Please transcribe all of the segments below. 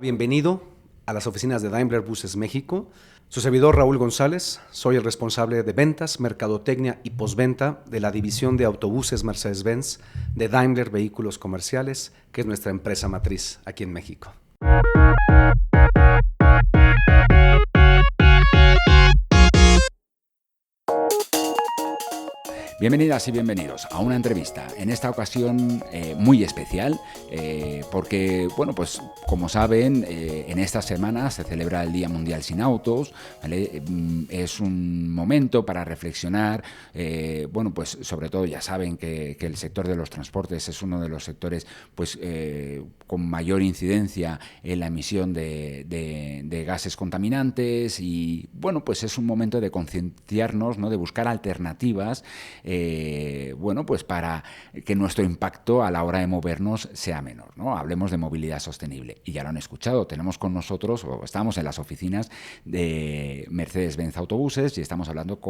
Bienvenido a las oficinas de Daimler Buses México. Su servidor Raúl González, soy el responsable de ventas, mercadotecnia y postventa de la división de autobuses Mercedes-Benz de Daimler Vehículos Comerciales, que es nuestra empresa matriz aquí en México. Bienvenidas y bienvenidos a una entrevista, en esta ocasión muy especial, porque, bueno, pues como saben, en esta semana se celebra el Día Mundial Sin Autos, ¿vale? Es un momento para reflexionar, bueno, pues sobre todo ya saben que el sector de los transportes es uno de los sectores pues con mayor incidencia en la emisión de gases contaminantes y, bueno, pues es un momento de concienciarnos, ¿no?, de buscar alternativas bueno, pues para que nuestro impacto a la hora de movernos sea menor, ¿no? Hablemos de movilidad sostenible. Y ya lo han escuchado, tenemos con nosotros, o estamos en las oficinas de Mercedes-Benz Autobuses y estamos hablando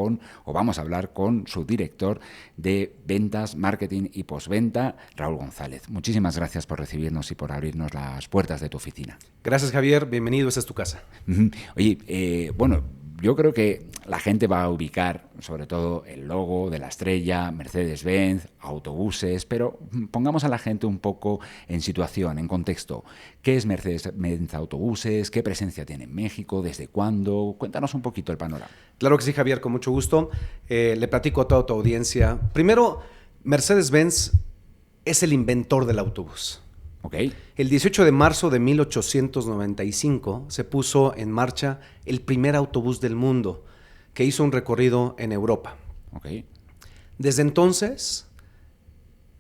vamos a hablar con su director de ventas, marketing y postventa, Raúl González. Muchísimas gracias por recibirnos y por abrirnos las puertas de tu oficina. Gracias, Javier. Bienvenido, esta es tu casa. Oye, bueno, yo creo que la gente va a ubicar sobre todo el logo de la estrella, Mercedes-Benz, autobuses, pero pongamos a la gente un poco en situación, en contexto. ¿Qué es Mercedes-Benz Autobuses? ¿Qué presencia tiene en México? ¿Desde cuándo? Cuéntanos un poquito el panorama. Claro que sí, Javier, con mucho gusto. Le platico a toda tu audiencia. Primero, Mercedes-Benz es el inventor del autobús. Okay. El 18 de marzo de 1895 se puso en marcha el primer autobús del mundo que hizo un recorrido en Europa. Okay. Desde entonces,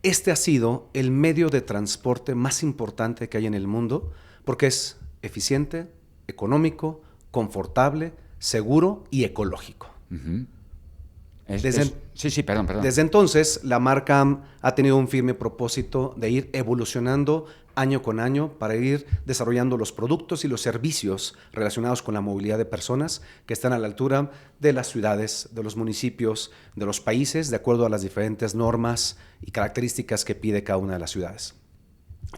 este ha sido el medio de transporte más importante que hay en el mundo porque es eficiente, económico, confortable, seguro y ecológico. Uh-huh. Perdón. Desde entonces, la marca ha tenido un firme propósito de ir evolucionando año con año para ir desarrollando los productos y los servicios relacionados con la movilidad de personas que están a la altura de las ciudades, de los municipios, de los países, de acuerdo a las diferentes normas y características que pide cada una de las ciudades.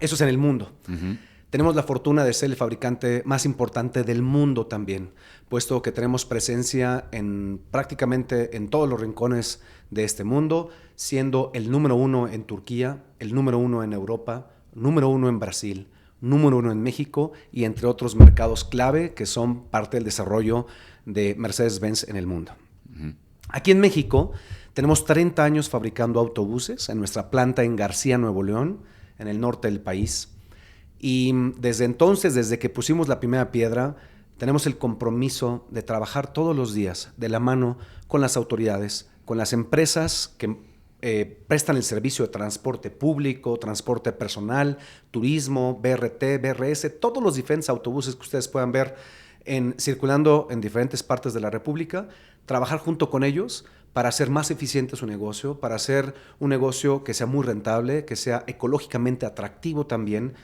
Eso es en el mundo. Uh-huh. Tenemos la fortuna de ser el fabricante más importante del mundo también, puesto que tenemos presencia prácticamente en todos los rincones de este mundo, siendo el número 1 en Turquía, el número 1 en Europa, número 1 en Brasil, número 1 en México y entre otros mercados clave que son parte del desarrollo de Mercedes-Benz en el mundo. Uh-huh. Aquí en México tenemos 30 años fabricando autobuses en nuestra planta en García, Nuevo León, en el norte del país. Y desde entonces, desde que pusimos la primera piedra, tenemos el compromiso de trabajar todos los días de la mano con las autoridades, con las empresas que prestan el servicio de transporte público, transporte personal, turismo, BRT, BRS, todos los diferentes autobuses que ustedes puedan ver circulando en diferentes partes de la República, trabajar junto con ellos para hacer más eficiente su negocio, para hacer un negocio que sea muy rentable, que sea ecológicamente atractivo también,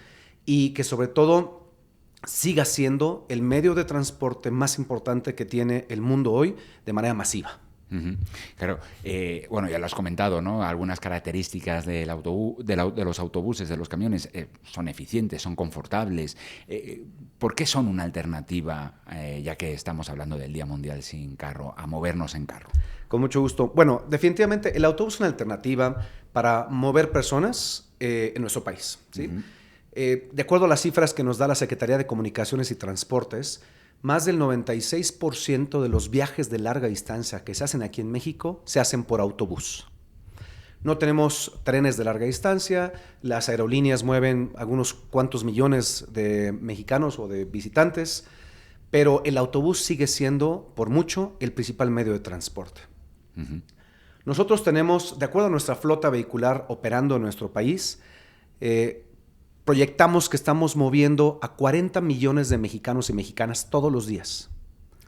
y que sobre todo siga siendo el medio de transporte más importante que tiene el mundo hoy de manera masiva. Uh-huh. Claro, bueno, ya lo has comentado, ¿no? Algunas características de los autobuses, de los camiones, son eficientes, son confortables. ¿Por qué son una alternativa, ya que estamos hablando del Día Mundial Sin Carro, a movernos en carro? Con mucho gusto. Bueno, definitivamente el autobús es una alternativa para mover personas en nuestro país, ¿sí? Uh-huh. De acuerdo a las cifras que nos da la Secretaría de Comunicaciones y Transportes, más del 96% de los viajes de larga distancia que se hacen aquí en México se hacen por autobús. No tenemos trenes de larga distancia, las aerolíneas mueven algunos cuantos millones de mexicanos o de visitantes, pero el autobús sigue siendo, por mucho, el principal medio de transporte. Uh-huh. Nosotros tenemos, de acuerdo a nuestra flota vehicular operando en nuestro país, proyectamos que estamos moviendo a 40 millones de mexicanos y mexicanas todos los días.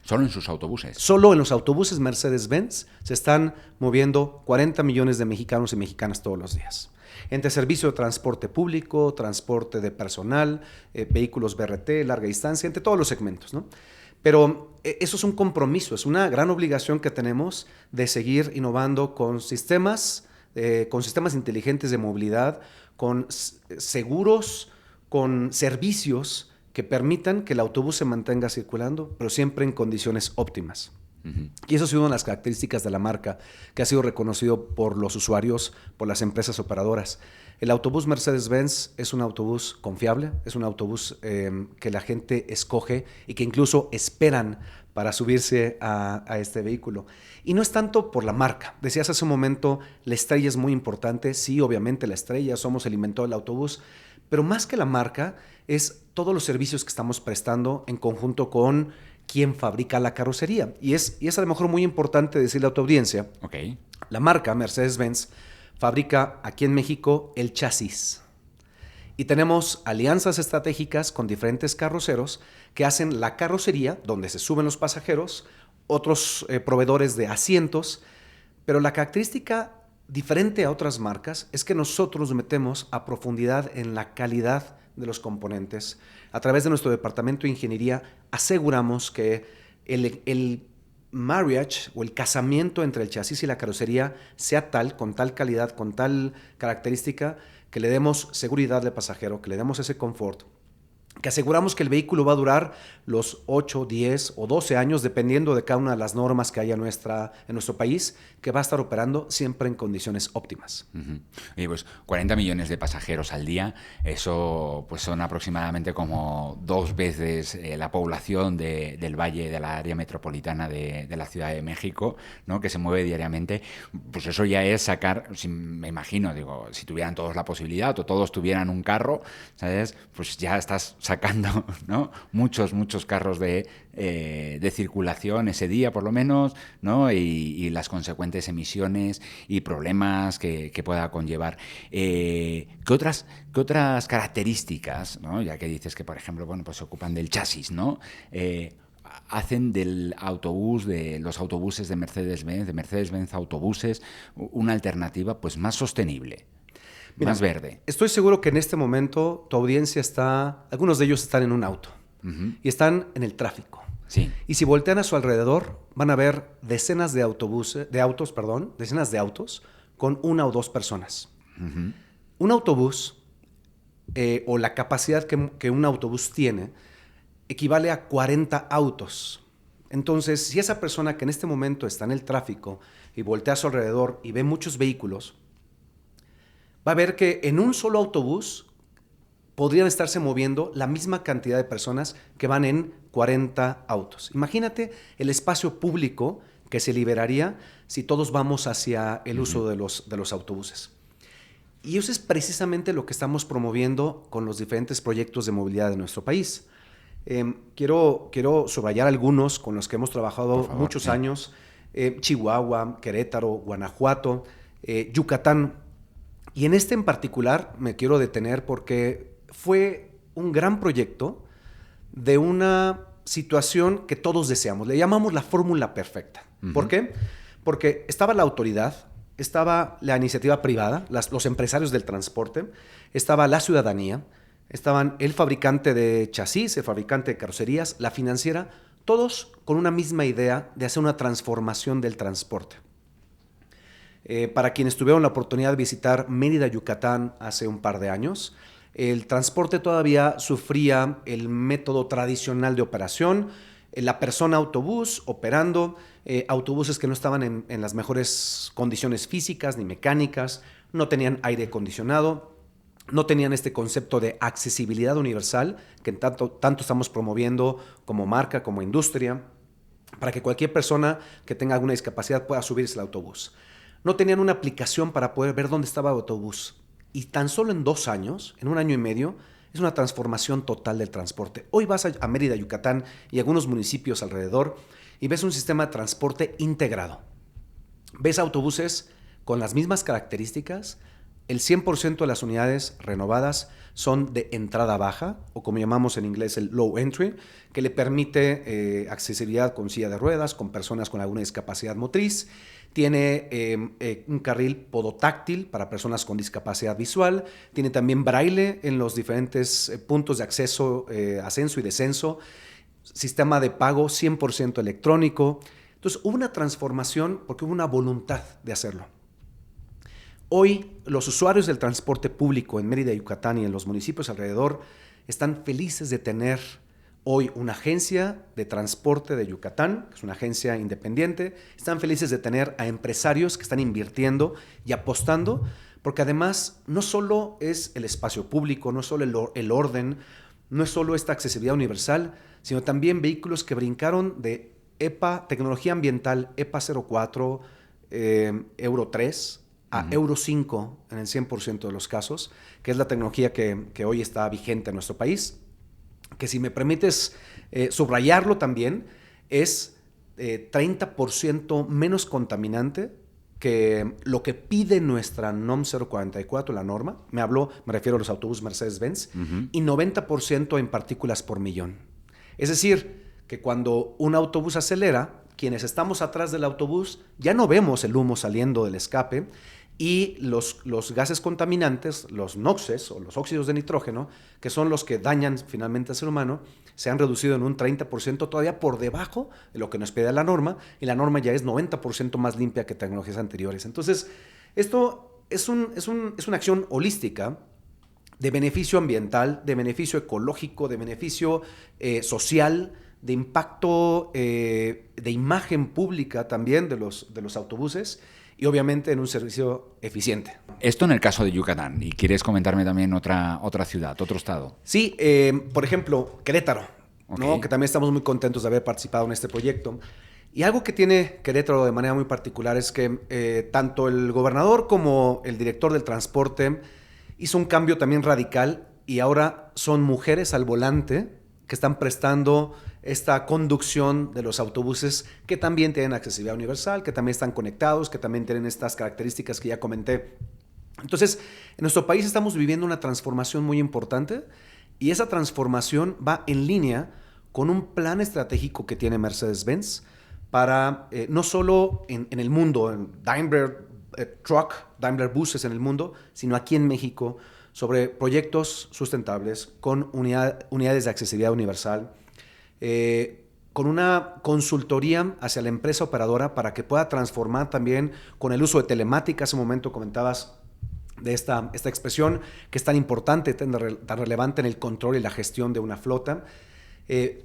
¿Solo en sus autobuses? Solo en los autobuses Mercedes-Benz se están moviendo 40 millones de mexicanos y mexicanas todos los días. Entre servicio de transporte público, transporte de personal, vehículos BRT, larga distancia, entre todos los segmentos, ¿no? Pero eso es un compromiso, es una gran obligación que tenemos de seguir innovando con sistemas inteligentes de movilidad, con seguros, con servicios que que permitan que el autobús se mantenga circulando, pero siempre en condiciones óptimas. Y eso ha sido una de las características de la marca, que ha sido reconocido por los usuarios, por las empresas operadoras. El autobús Mercedes-Benz es un autobús confiable, es un autobús que la gente escoge y que incluso esperan para subirse a este vehículo. Y no es tanto por la marca. Decías hace un momento, la estrella es muy importante. Sí, obviamente la estrella, somos el inventor del autobús, pero más que la marca es todos los servicios que estamos prestando en conjunto con quien fabrica la carrocería. Y es a lo mejor muy importante decirle a tu audiencia, Okay. La marca Mercedes-Benz fabrica aquí en México el chasis. Y tenemos alianzas estratégicas con diferentes carroceros que hacen la carrocería, donde se suben los pasajeros, otros proveedores de asientos, pero la característica diferente a otras marcas es que nosotros nos metemos a profundidad en la calidad de los componentes. A través de nuestro departamento de ingeniería aseguramos que el marriage o el casamiento entre el chasis y la carrocería sea tal, con tal calidad, con tal característica, que le demos seguridad al pasajero, que le demos ese confort, que aseguramos que el vehículo va a durar los 8, 10 o 12 años, dependiendo de cada una de las normas que haya en nuestro país, que va a estar operando siempre en condiciones óptimas. Y pues 40 millones de pasajeros al día, eso pues son aproximadamente como 2 veces la población del valle, de la área metropolitana de la Ciudad de México, ¿no? Que se mueve diariamente. Pues eso ya es sacar, me imagino, digo, si tuvieran todos la posibilidad o todos tuvieran un carro, ¿sabes? Pues ya estás sacando, ¿no? muchos carros de circulación ese día por lo menos, ¿no? Y las consecuentes emisiones y problemas que pueda conllevar. ¿Qué otras características, ¿no? Ya que dices que, por ejemplo, bueno, pues se ocupan del chasis, ¿no? Hacen del autobús, de los autobuses de Mercedes-Benz Autobuses, una alternativa pues más sostenible? Mira, más verde. Estoy seguro que en este momento tu audiencia algunos de ellos están en un auto y están en el tráfico. Sí. Y si voltean a su alrededor, van a ver decenas de autos con 1 o 2 personas. Un autobús o la capacidad que un autobús tiene equivale a 40 autos. Entonces, si esa persona que en este momento está en el tráfico y voltea a su alrededor y ve muchos vehículos, va a ver que en un solo autobús podrían estarse moviendo la misma cantidad de personas que van en 40 autos. Imagínate el espacio público que se liberaría si todos vamos hacia el uso de los autobuses. Y eso es precisamente lo que estamos promoviendo con los diferentes proyectos de movilidad de nuestro país. Quiero subrayar algunos con los que hemos trabajado muchos años. Chihuahua, Querétaro, Guanajuato, Yucatán. Y en este en particular me quiero detener porque fue un gran proyecto de una situación que todos deseamos. Le llamamos la fórmula perfecta. ¿Por qué? Porque estaba la autoridad, estaba la iniciativa privada, los empresarios del transporte, estaba la ciudadanía, estaban el fabricante de chasis, el fabricante de carrocerías, la financiera, todos con una misma idea de hacer una transformación del transporte. Para quienes tuvieron la oportunidad de visitar Mérida, Yucatán, hace un par de años, el transporte todavía sufría el método tradicional de operación, la persona autobús operando, autobuses que no estaban en las mejores condiciones físicas ni mecánicas, no tenían aire acondicionado, no tenían este concepto de accesibilidad universal que tanto estamos promoviendo como marca, como industria, para que cualquier persona que tenga alguna discapacidad pueda subirse al autobús. No tenían una aplicación para poder ver dónde estaba el autobús. Y tan solo en 2 años, en 1 año y medio, es una transformación total del transporte. Hoy vas a Mérida, Yucatán y algunos municipios alrededor y ves un sistema de transporte integrado. Ves autobuses con las mismas características. El 100% de las unidades renovadas son de entrada baja, o como llamamos en inglés el low entry, que le permite accesibilidad con silla de ruedas, con personas con alguna discapacidad motriz. Tiene un carril podotáctil para personas con discapacidad visual. Tiene también braille en los diferentes puntos de acceso, ascenso y descenso. Sistema de pago 100% electrónico. Entonces hubo una transformación porque hubo una voluntad de hacerlo. Hoy los usuarios del transporte público en Mérida, Yucatán y en los municipios alrededor están felices de tener hoy una agencia de transporte de Yucatán, que es una agencia independiente. Están felices de tener a empresarios que están invirtiendo y apostando, porque además no solo es el espacio público, no es solo el orden, no es solo esta accesibilidad universal, sino también vehículos que brincaron de EPA, tecnología ambiental EPA 04, Euro 3, a Euro 5 en el 100% de los casos, que es la tecnología que hoy está vigente en nuestro país, que si me permites subrayarlo también, es 30% menos contaminante que lo que pide nuestra NOM 044, la norma, me refiero a los autobuses Mercedes-Benz, y 90% en partículas por millón. Es decir, que cuando un autobús acelera, quienes estamos atrás del autobús ya no vemos el humo saliendo del escape, y los gases contaminantes, los NOxes o los óxidos de nitrógeno, que son los que dañan finalmente al ser humano, se han reducido en un 30%, todavía por debajo de lo que nos pide la norma, y la norma ya es 90% más limpia que tecnologías anteriores. Entonces, esto es una acción holística de beneficio ambiental, de beneficio ecológico, de beneficio social, de impacto, de imagen pública también de los autobuses, y obviamente en un servicio eficiente. Esto en el caso de Yucatán. ¿Y quieres comentarme también otra ciudad, otro estado? Sí, por ejemplo, Querétaro, okay, ¿no? Que también estamos muy contentos de haber participado en este proyecto. Y algo que tiene Querétaro de manera muy particular es que tanto el gobernador como el director del transporte hizo un cambio también radical, y ahora son mujeres al volante que están prestando esta conducción de los autobuses, que también tienen accesibilidad universal, que también están conectados, que también tienen estas características que ya comenté. Entonces, en nuestro país estamos viviendo una transformación muy importante, y esa transformación va en línea con un plan estratégico que tiene Mercedes-Benz para, no solo en el mundo, en Daimler Truck, Daimler Buses en el mundo, sino aquí en México, sobre proyectos sustentables con unidades de accesibilidad universal, con una consultoría hacia la empresa operadora para que pueda transformar también con el uso de telemática. Hace un momento comentabas de esta expresión que es tan importante, tan relevante en el control y la gestión de una flota.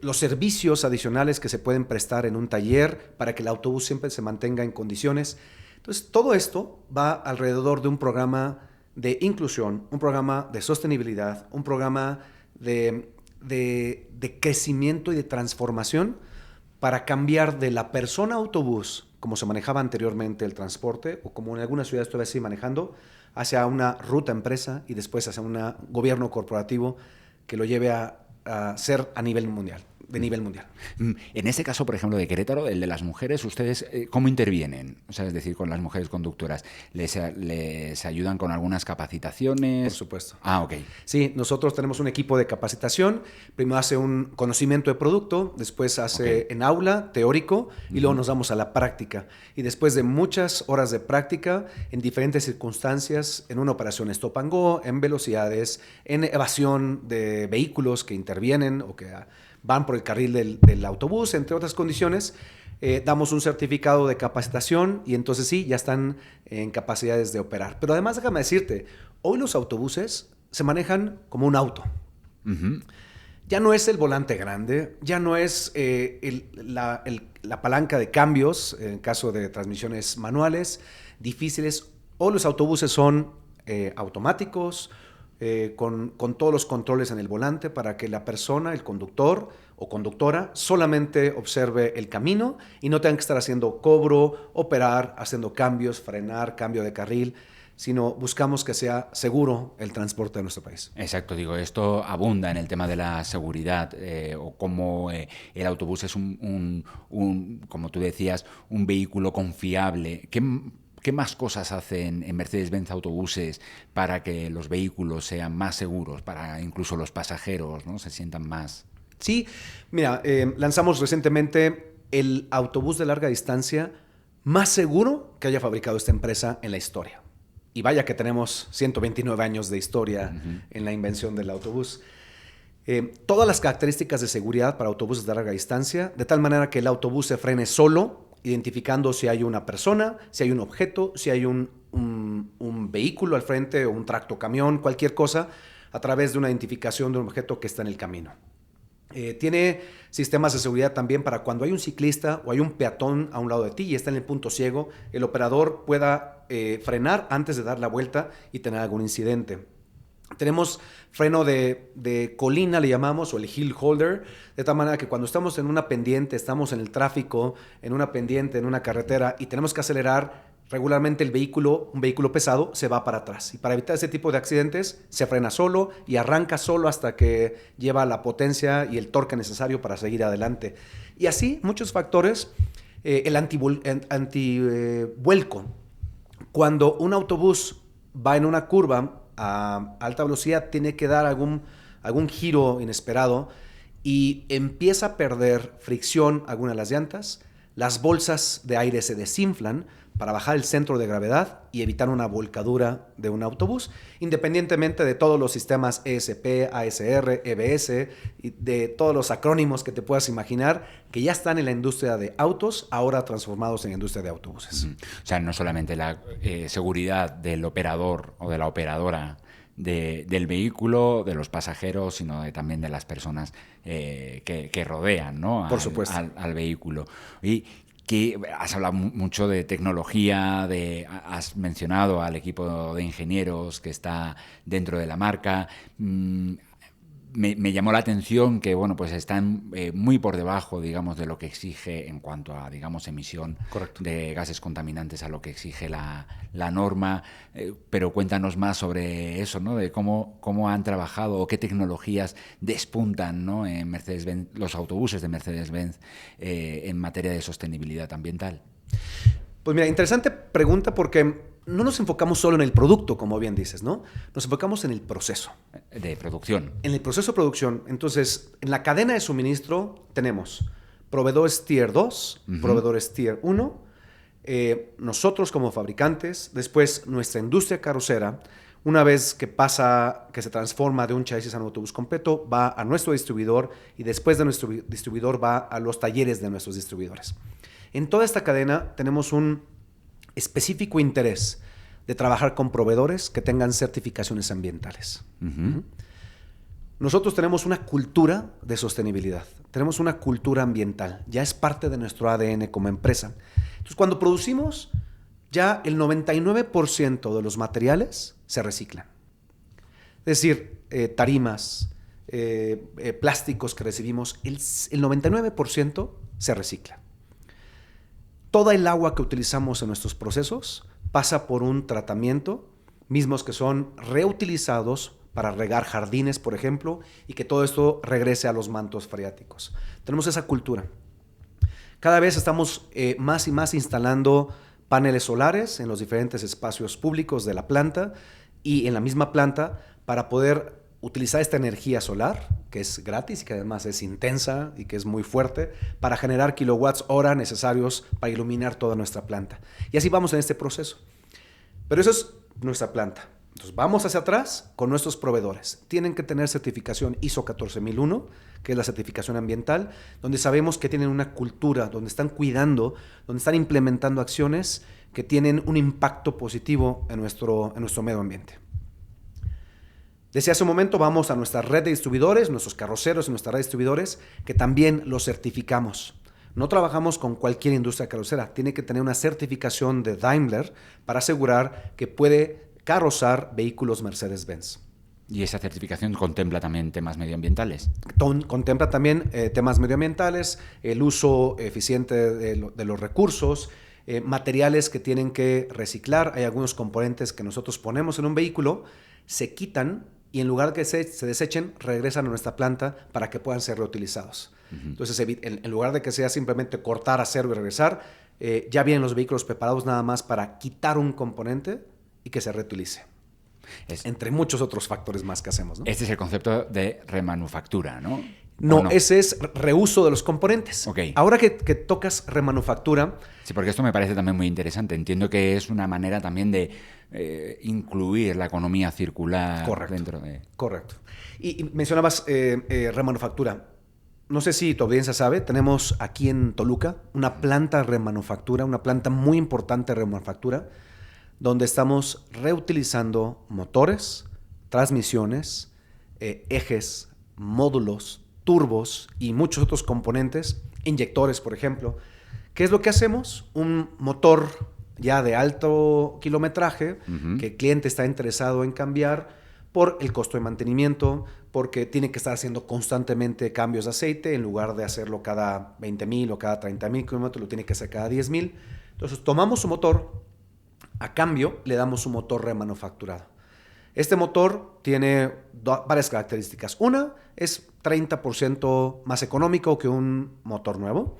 Los servicios adicionales que se pueden prestar en un taller para que el autobús siempre se mantenga en condiciones. Entonces, todo esto va alrededor de un programa de inclusión, un programa de sostenibilidad, un programa de crecimiento y de transformación para cambiar de la persona autobús, como se manejaba anteriormente el transporte, o como en algunas ciudades todavía sigue manejando, hacia una ruta empresa y después hacia un gobierno corporativo que lo lleve a ser a nivel mundial. De nivel mundial. En este caso, por ejemplo, de Querétaro, el de las mujeres, ¿ustedes cómo intervienen? O sea, es decir, con las mujeres conductoras, ¿les ayudan con algunas capacitaciones? Por supuesto. Ah, ok. Sí, nosotros tenemos un equipo de capacitación. Primero hace un conocimiento de producto, después hace en aula, teórico, y luego nos vamos a la práctica. Y después de muchas horas de práctica, en diferentes circunstancias, en una operación stop and go, en velocidades, en evasión de vehículos que intervienen o que van por el carril del autobús, entre otras condiciones, damos un certificado de capacitación, y entonces sí, ya están en capacidades de operar. Pero además, déjame decirte, hoy los autobuses se manejan como un auto. Ya no es el volante grande, ya no es la palanca de cambios en caso de transmisiones manuales difíciles. Hoy los autobuses son automáticos, con todos los controles en el volante para que la persona, el conductor o conductora, solamente observe el camino y no tenga que estar haciendo cobro, operar, haciendo cambios, frenar, cambio de carril, sino buscamos que sea seguro el transporte de nuestro país. Exacto, digo, esto abunda en el tema de la seguridad, o cómo el autobús es como tú decías, un vehículo confiable. ¿Qué más cosas hacen en Mercedes-Benz Autobuses para que los vehículos sean más seguros, para incluso los pasajeros, ¿no?, se sientan más? Sí, mira, lanzamos recientemente el autobús de larga distancia más seguro que haya fabricado esta empresa en la historia. Y vaya que tenemos 129 años de historia en la invención del autobús. Todas las características de seguridad para autobuses de larga distancia, de tal manera que el autobús se frene solo, identificando si hay una persona, si hay un objeto, si hay un vehículo al frente o un tractocamión, cualquier cosa, a través de una identificación de un objeto que está en el camino. Tiene sistemas de seguridad también para cuando hay un ciclista o hay un peatón a un lado de ti y está en el punto ciego, el operador pueda frenar antes de dar la vuelta y tener algún incidente. Tenemos freno de colina, le llamamos, o el hill holder, de tal manera que cuando estamos en una pendiente, estamos en el tráfico, en una pendiente, en una carretera y tenemos que acelerar, regularmente un vehículo pesado, se va para atrás. Y para evitar ese tipo de accidentes, se frena solo y arranca solo hasta que lleva la potencia y el torque necesario para seguir adelante. Y así, muchos factores. El antivuelco. Cuando un autobús va en una curva a alta velocidad, tiene que dar algún giro inesperado y empieza a perder fricción alguna de las llantas, las bolsas de aire se desinflan para bajar el centro de gravedad y evitar una volcadura de un autobús, independientemente de todos los sistemas ESP, ASR, EBS y de todos los acrónimos que te puedas imaginar que ya están en la industria de autos, ahora transformados en la industria de autobuses. O sea, no solamente la seguridad del operador o de la operadora del vehículo, de los pasajeros, sino también de las personas que rodean, ¿no? Por supuesto. Al vehículo. Y que has hablado mucho de tecnología, has mencionado al equipo de ingenieros que está dentro de la marca. Me llamó la atención que, bueno, pues están muy por debajo, digamos, de lo que exige en cuanto a, digamos, emisión Correcto. de gases contaminantes a lo que exige la norma. Pero cuéntanos más sobre eso, ¿no? De cómo han trabajado o qué tecnologías despuntan, ¿no? En Mercedes-Benz, los autobuses de Mercedes-Benz en materia de sostenibilidad ambiental. Pues mira, interesante pregunta porque no nos enfocamos solo en el producto, como bien dices, ¿no? Nos enfocamos en el proceso. De producción. En el proceso de producción, entonces, en la cadena de suministro tenemos proveedores Tier 2, proveedores Tier 1, nosotros como fabricantes, después nuestra industria carrocera, una vez que se transforma de un chasis a un autobús completo, va a nuestro distribuidor y después de nuestro distribuidor va a los talleres de nuestros distribuidores. En toda esta cadena tenemos un específico interés de trabajar con proveedores que tengan certificaciones ambientales. Nosotros tenemos una cultura de sostenibilidad, tenemos una cultura ambiental, ya es parte de nuestro ADN como empresa. Entonces, cuando producimos, ya el 99% de los materiales se reciclan. Es decir, tarimas, plásticos que recibimos, el 99% se recicla. Toda el agua que utilizamos en nuestros procesos pasa por un tratamiento, mismos que son reutilizados para regar jardines, por ejemplo, y que todo esto regrese a los mantos freáticos. Tenemos esa cultura. Cada vez estamos más y más instalando paneles solares en los diferentes espacios públicos de la planta y en la misma planta para poder utilizar esta energía solar, que es gratis y que además es intensa y que es muy fuerte, para generar kilowatts hora necesarios para iluminar toda nuestra planta. Y así vamos en este proceso. Pero eso es nuestra planta. Entonces vamos hacia atrás con nuestros proveedores. Tienen que tener certificación ISO 14001, que es la certificación ambiental, donde sabemos que tienen una cultura, donde están cuidando, donde están implementando acciones que tienen un impacto positivo en nuestro medio ambiente. Desde hace un momento vamos a nuestra red de distribuidores, nuestros carroceros y nuestra red de distribuidores, que también los certificamos. No trabajamos con cualquier industria carrocera, tiene que tener una certificación de Daimler para asegurar que puede carrozar vehículos Mercedes-Benz. ¿Y esa certificación contempla también temas medioambientales? Contempla también temas medioambientales, el uso eficiente de los recursos, materiales que tienen que reciclar. Hay algunos componentes que nosotros ponemos en un vehículo, se quitan y en lugar de que se desechen, regresan a nuestra planta para que puedan ser reutilizados. Entonces, en lugar de que sea simplemente cortar acero y regresar, ya vienen los vehículos preparados nada más para quitar un componente y que se reutilice. Entre muchos otros factores más que hacemos, ¿no? Este es el concepto de remanufactura, ¿no? No, ese es reuso de los componentes. Okay. Ahora que tocas remanufactura... Sí, porque esto me parece también muy interesante. Entiendo que es una manera también de incluir la economía circular. Correcto, dentro de... Correcto. Y mencionabas remanufactura. No sé si tu audiencia sabe, tenemos aquí en Toluca una planta de remanufactura, una planta muy importante de remanufactura, donde estamos reutilizando motores, transmisiones, ejes, módulos, turbos y muchos otros componentes, inyectores, por ejemplo. ¿Qué es lo que hacemos? Un motor ya de alto kilometraje que el cliente está interesado en cambiar por el costo de mantenimiento, porque tiene que estar haciendo constantemente cambios de aceite, en lugar de hacerlo cada 20,000 o cada 30,000 kilómetros, lo tiene que hacer cada 10,000. Entonces tomamos su motor, a cambio le damos un motor remanufacturado. Este motor tiene varias características. Una, es 30% más económico que un motor nuevo,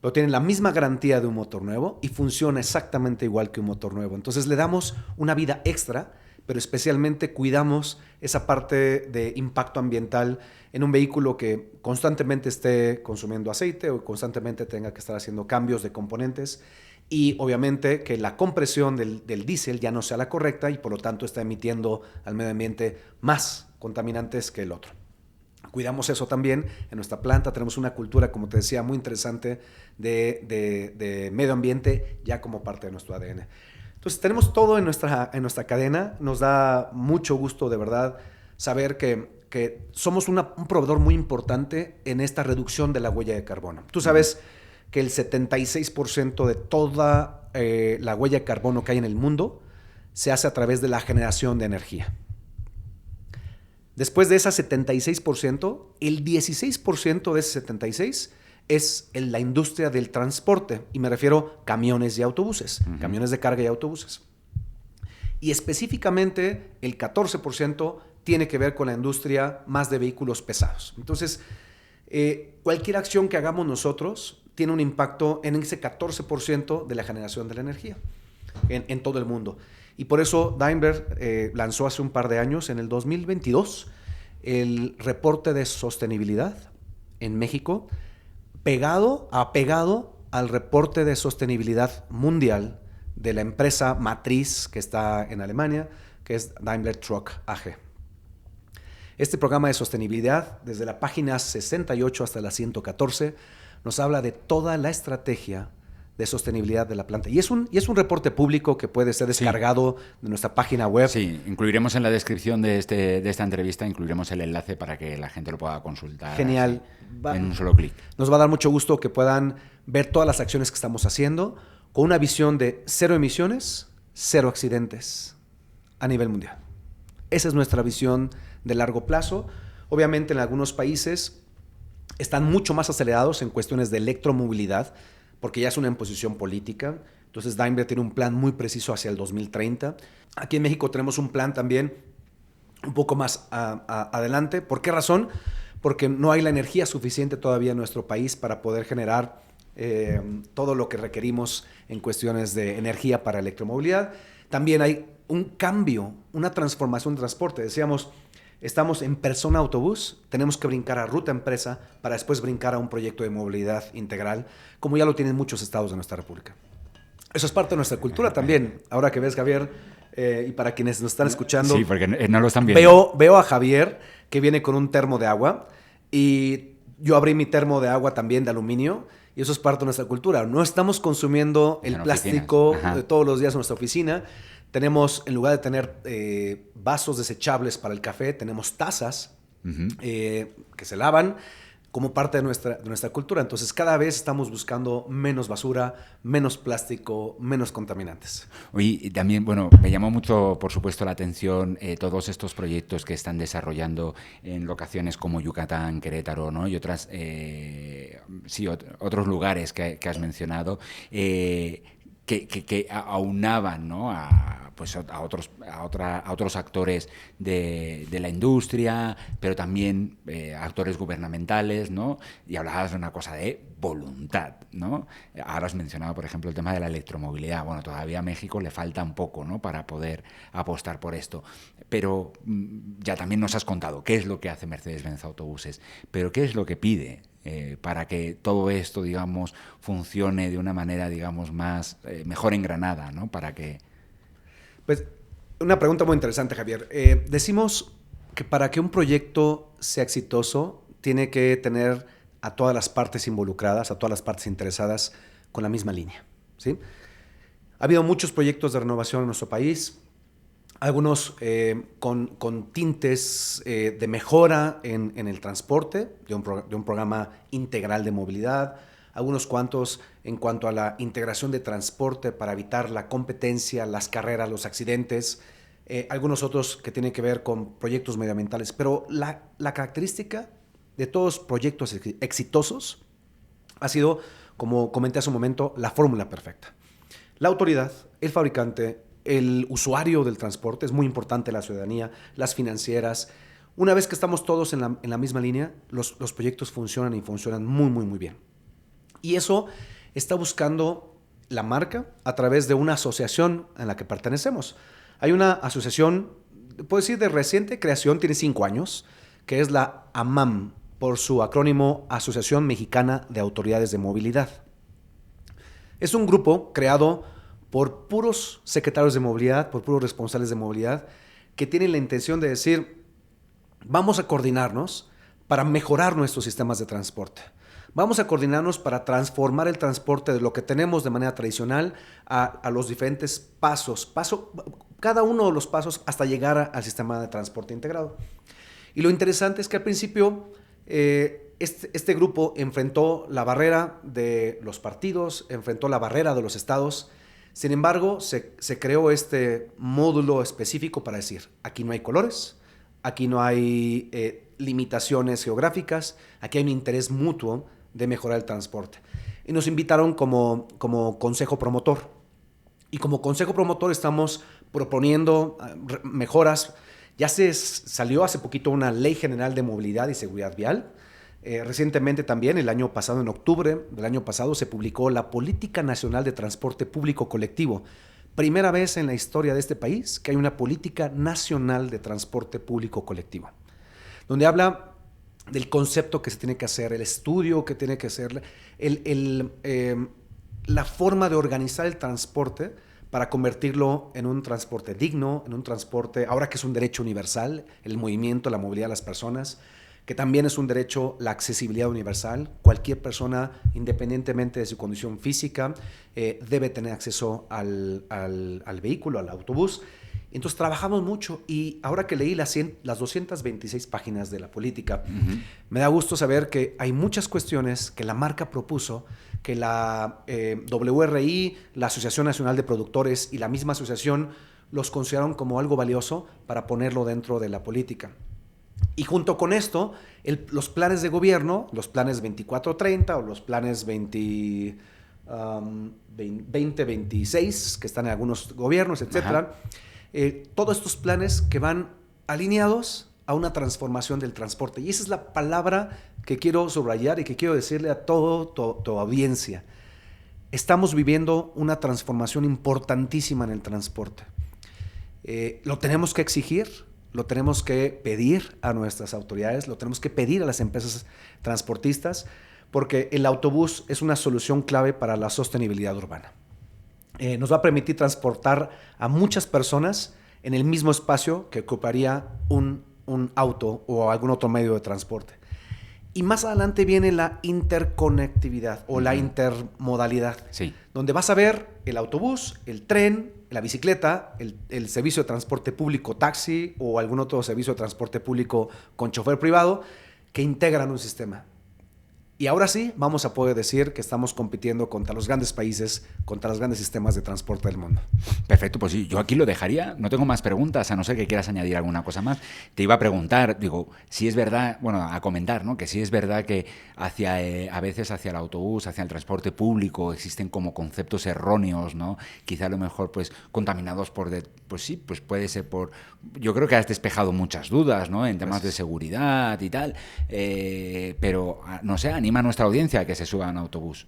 pero tiene la misma garantía de un motor nuevo y funciona exactamente igual que un motor nuevo. Entonces le damos una vida extra, pero especialmente cuidamos esa parte de impacto ambiental en un vehículo que constantemente esté consumiendo aceite o constantemente tenga que estar haciendo cambios de componentes, y obviamente que la compresión del diésel ya no sea la correcta y por lo tanto está emitiendo al medio ambiente más contaminantes que el otro. Cuidamos eso también en nuestra planta. Tenemos una cultura, como te decía, muy interesante de medio ambiente ya como parte de nuestro ADN. Entonces tenemos todo en nuestra cadena. Nos da mucho gusto, de verdad, saber que somos un proveedor muy importante en esta reducción de la huella de carbono. Tú sabes que el 76% de toda la huella de carbono que hay en el mundo se hace a través de la generación de energía. Después de ese 76%, el 16% de ese 76% es en la industria del transporte, y me refiero a camiones y autobuses, camiones de carga y autobuses. Y específicamente el 14% tiene que ver con la industria más de vehículos pesados. Entonces, cualquier acción que hagamos nosotros tiene un impacto en ese 14% de la generación de la energía en todo el mundo. Y por eso Daimler lanzó hace un par de años, en el 2022, el reporte de sostenibilidad en México, apegado al reporte de sostenibilidad mundial de la empresa matriz que está en Alemania, que es Daimler Truck AG. Este programa de sostenibilidad, desde la página 68 hasta la 114, nos habla de toda la estrategia de sostenibilidad de la planta. Y es un reporte público que puede ser descargado de nuestra página web. Sí, incluiremos en la descripción de esta entrevista, incluiremos el enlace para que la gente lo pueda consultar. Genial. En un solo clic. Nos va a dar mucho gusto que puedan ver todas las acciones que estamos haciendo con una visión de 0 emisiones, 0 accidentes a nivel mundial. Esa es nuestra visión de largo plazo. Obviamente en algunos países están mucho más acelerados en cuestiones de electromovilidad, porque ya es una imposición política. Entonces Daimler tiene un plan muy preciso hacia el 2030. Aquí en México tenemos un plan también un poco más adelante. ¿Por qué razón? Porque no hay la energía suficiente todavía en nuestro país para poder generar todo lo que requerimos en cuestiones de energía para electromovilidad. También hay un cambio, una transformación de transporte. Decíamos, estamos en persona autobús, tenemos que brincar a ruta empresa para después brincar a un proyecto de movilidad integral, como ya lo tienen muchos estados de nuestra república. Eso es parte de nuestra cultura también. Ahora que ves, Javier, y para quienes nos están escuchando, sí, porque no lo están viendo. Veo a Javier que viene con un termo de agua, y yo abrí mi termo de agua también de aluminio, y eso es parte de nuestra cultura. No estamos consumiendo el plástico de todos los días en nuestra oficina. Tenemos, en lugar de tener vasos desechables para el café, tenemos tazas que se lavan como parte de nuestra cultura. Entonces, cada vez estamos buscando menos basura, menos plástico, menos contaminantes. Y también, bueno, me llamó mucho, por supuesto, la atención todos estos proyectos que están desarrollando en locaciones como Yucatán, Querétaro, ¿no? Y otros lugares que has mencionado, que aunaban, ¿no? a otros actores de la industria, pero también actores gubernamentales, ¿no? Y hablabas de una cosa de voluntad, ¿no? Ahora has mencionado, por ejemplo, el tema de la electromovilidad. Bueno, todavía a México le falta un poco, ¿no? Para poder apostar por esto. Pero ya también nos has contado qué es lo que hace Mercedes-Benz Autobuses, pero qué es lo que pide para que todo esto, digamos, funcione de una manera, digamos, mejor engranada, ¿no? Para que... Pues una pregunta muy interesante, Javier. Decimos que para que un proyecto sea exitoso tiene que tener a todas las partes involucradas, a todas las partes interesadas con la misma línea, ¿sí? Ha habido muchos proyectos de renovación en nuestro país. algunos con tintes de mejora en el transporte, de un programa integral de movilidad, algunos cuantos en cuanto a la integración de transporte para evitar la competencia, las carreras, los accidentes, algunos otros que tienen que ver con proyectos medioambientales. Pero la característica de todos los proyectos exitosos ha sido, como comenté hace un momento, la fórmula perfecta. La autoridad, el fabricante, el usuario del transporte, es muy importante la ciudadanía, las financieras. Una vez que estamos todos en la misma línea, los proyectos funcionan y funcionan muy, muy, muy bien. Y eso está buscando la marca a través de una asociación en la que pertenecemos. Hay una asociación, puedo decir, de reciente creación, tiene 5 años, que es la AMAM, por su acrónimo Asociación Mexicana de Autoridades de Movilidad. Es un grupo creado por puros secretarios de movilidad, por puros responsables de movilidad, que tienen la intención de decir, vamos a coordinarnos para mejorar nuestros sistemas de transporte. Vamos a coordinarnos para transformar el transporte de lo que tenemos de manera tradicional a los diferentes pasos, cada uno de los pasos hasta llegar al sistema de transporte integrado. Y lo interesante es que al principio este grupo enfrentó la barrera de los partidos, enfrentó la barrera de los estados. Sin embargo, se creó este módulo específico para decir, aquí no hay colores, aquí no hay limitaciones geográficas, aquí hay un interés mutuo de mejorar el transporte. Y nos invitaron como consejo promotor. Y como consejo promotor estamos proponiendo mejoras. Ya se salió hace poquito una Ley General de Movilidad y Seguridad Vial. Recientemente también, el año pasado, en octubre del año pasado, se publicó la Política Nacional de Transporte Público Colectivo. Primera vez en la historia de este país que hay una Política Nacional de Transporte Público Colectivo, donde habla del concepto que se tiene que hacer, el estudio que tiene que hacer, la forma de organizar el transporte para convertirlo en un transporte digno, en un transporte, ahora que es un derecho universal, el movimiento, la movilidad de las personas, que también es un derecho, la accesibilidad universal. Cualquier persona, independientemente de su condición física, debe tener acceso al vehículo, al autobús. Entonces trabajamos mucho y ahora que leí las 226 páginas de la política, me da gusto saber que hay muchas cuestiones que la marca propuso, que la WRI, la Asociación Nacional de Productores y la misma asociación los consideraron como algo valioso para ponerlo dentro de la política. Y junto con esto, los planes de gobierno, los planes 24-30 o los planes 20-26, que están en algunos gobiernos, etcétera, todos estos planes que van alineados a una transformación del transporte. Y esa es la palabra que quiero subrayar y que quiero decirle a toda tu audiencia. Estamos viviendo una transformación importantísima en el transporte. Lo tenemos que exigir, lo tenemos que pedir a nuestras autoridades, lo tenemos que pedir a las empresas transportistas, porque el autobús es una solución clave para la sostenibilidad urbana. Nos va a permitir transportar a muchas personas en el mismo espacio que ocuparía un auto o algún otro medio de transporte. Y más adelante viene la interconectividad o la intermodalidad, donde vas a ver el autobús, el tren, la bicicleta, el servicio de transporte público, taxi o algún otro servicio de transporte público con chofer privado que integran un sistema. Y ahora sí, vamos a poder decir que estamos compitiendo contra los grandes países, contra los grandes sistemas de transporte del mundo. Perfecto, pues sí, yo aquí lo dejaría. No tengo más preguntas, a no ser que quieras añadir alguna cosa más. Te iba a preguntar, digo, si es verdad, bueno, a comentar, ¿no? Que si es verdad que a veces hacia el autobús, hacia el transporte público, existen como conceptos erróneos, ¿no? Quizá a lo mejor, pues, contaminados pues sí, pues puede ser por... Yo creo que has despejado muchas dudas, ¿no? En temas de seguridad y tal, pero, no sé, anima a nuestra audiencia a que se suba a un autobús.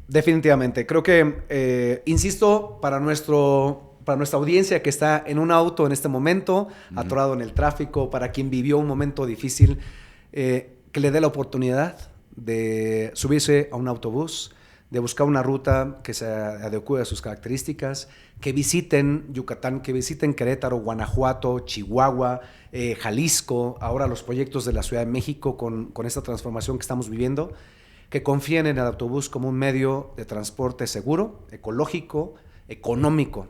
Definitivamente. Creo que, insisto, para nuestra audiencia que está en un auto en este momento, atorado en el tráfico, para quien vivió un momento difícil, que le dé la oportunidad de subirse a un autobús, de buscar una ruta que se adecue a sus características, que visiten Yucatán, que visiten Querétaro, Guanajuato, Chihuahua, Jalisco, ahora los proyectos de la Ciudad de México con esta transformación que estamos viviendo, que confíen en el autobús como un medio de transporte seguro, ecológico, económico.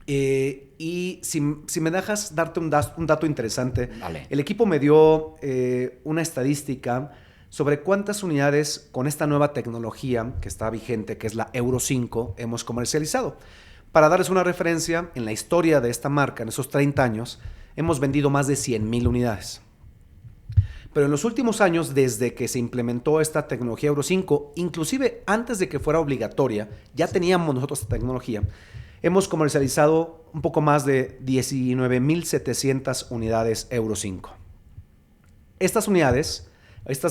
Y si me dejas darte un dato interesante, Vale. el equipo me dio una estadística sobre cuántas unidades con esta nueva tecnología que está vigente, que es la Euro 5, hemos comercializado. Para darles una referencia, en la historia de esta marca, en esos 30 años, hemos vendido más de 100,000 unidades. Pero en los últimos años, desde que se implementó esta tecnología Euro 5, inclusive antes de que fuera obligatoria, ya teníamos nosotros esta tecnología, hemos comercializado un poco más de 19,700 unidades Euro 5. Estas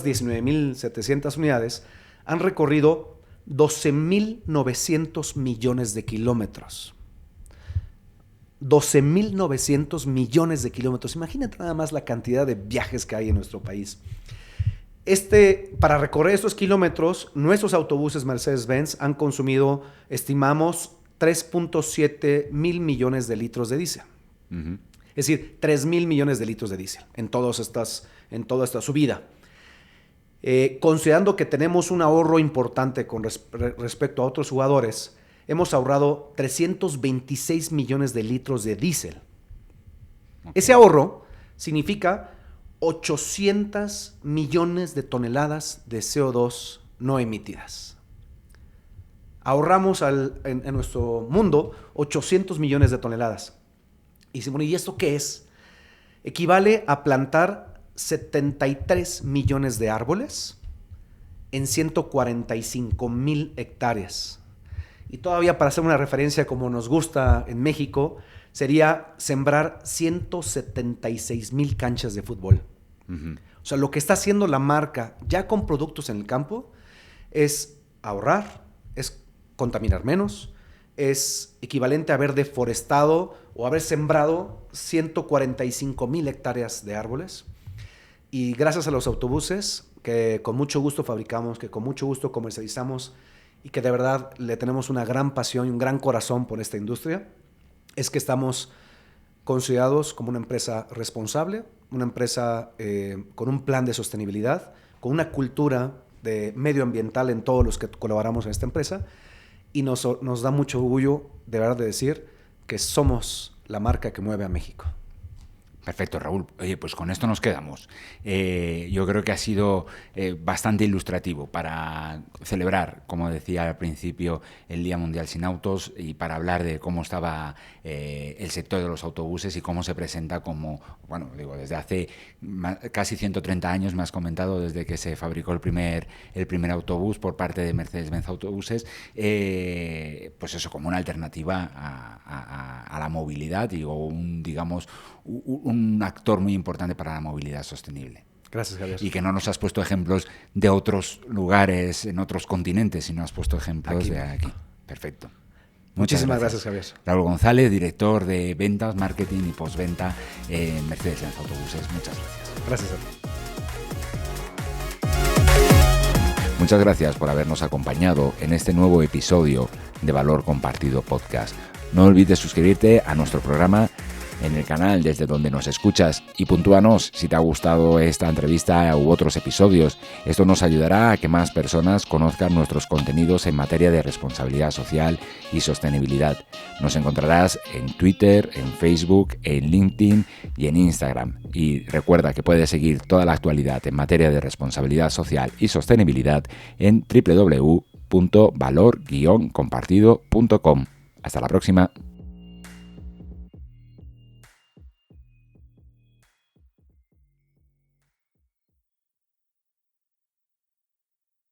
19,700 unidades, han recorrido 12,900 millones de kilómetros. 12,900 millones de kilómetros. Imagínate nada más la cantidad de viajes que hay en nuestro país. Para recorrer estos kilómetros, nuestros autobuses Mercedes-Benz han consumido, estimamos, 3.7 mil millones de litros de diésel. Uh-huh. Es decir, 3,000 millones de litros de diésel en toda esta subida. Considerando que tenemos un ahorro importante con respecto a otros jugadores, hemos ahorrado 326 millones de litros de diésel. Okay. Ese ahorro significa 800 millones de toneladas de CO2 no emitidas. Ahorramos en nuestro mundo 800 millones de toneladas. Y dice, bueno, ¿y esto qué es? Equivale a plantar 73 millones de árboles en 145,000 hectáreas. Y todavía, para hacer una referencia como nos gusta en México, sería sembrar 176,000 canchas de fútbol. Uh-huh. O sea, lo que está haciendo la marca ya con productos en el campo es ahorrar, es contaminar menos, es equivalente a haber deforestado o haber sembrado 145,000 hectáreas de árboles. Y gracias a los autobuses que con mucho gusto fabricamos, que con mucho gusto comercializamos y que de verdad le tenemos una gran pasión y un gran corazón por esta industria, es que estamos considerados como una empresa responsable, una empresa con un plan de sostenibilidad, con una cultura de medioambiental en todos los que colaboramos en esta empresa, y nos da mucho orgullo de verdad de decir que somos la marca que mueve a México. Perfecto, Raúl. Oye, pues con esto nos quedamos. Yo creo que ha sido bastante ilustrativo para celebrar, como decía al principio, el Día Mundial Sin Autos, y para hablar de cómo estaba el sector de los autobuses y cómo se presenta como, bueno, digo, desde hace casi 130 años, me has comentado, desde que se fabricó el primer autobús por parte de Mercedes-Benz Autobuses, pues eso, como una alternativa a la movilidad y un actor muy importante para la movilidad sostenible. Gracias, Javier. Y que no nos has puesto ejemplos de otros lugares en otros continentes, sino has puesto ejemplos de aquí. Perfecto. Muchísimas gracias, Javier. Raúl González, director de ventas, marketing y postventa en Mercedes-Benz Autobuses. Muchas gracias. Gracias a ti. Muchas gracias por habernos acompañado en este nuevo episodio de Valor Compartido Podcast. No olvides suscribirte a nuestro programa en el canal desde donde nos escuchas y puntúanos si te ha gustado esta entrevista u otros episodios. Esto nos ayudará a que más personas conozcan nuestros contenidos en materia de responsabilidad social y sostenibilidad. Nos encontrarás en Twitter, en Facebook, en LinkedIn y en Instagram. Y recuerda que puedes seguir toda la actualidad en materia de responsabilidad social y sostenibilidad en www.valor-compartido.com. Hasta la próxima.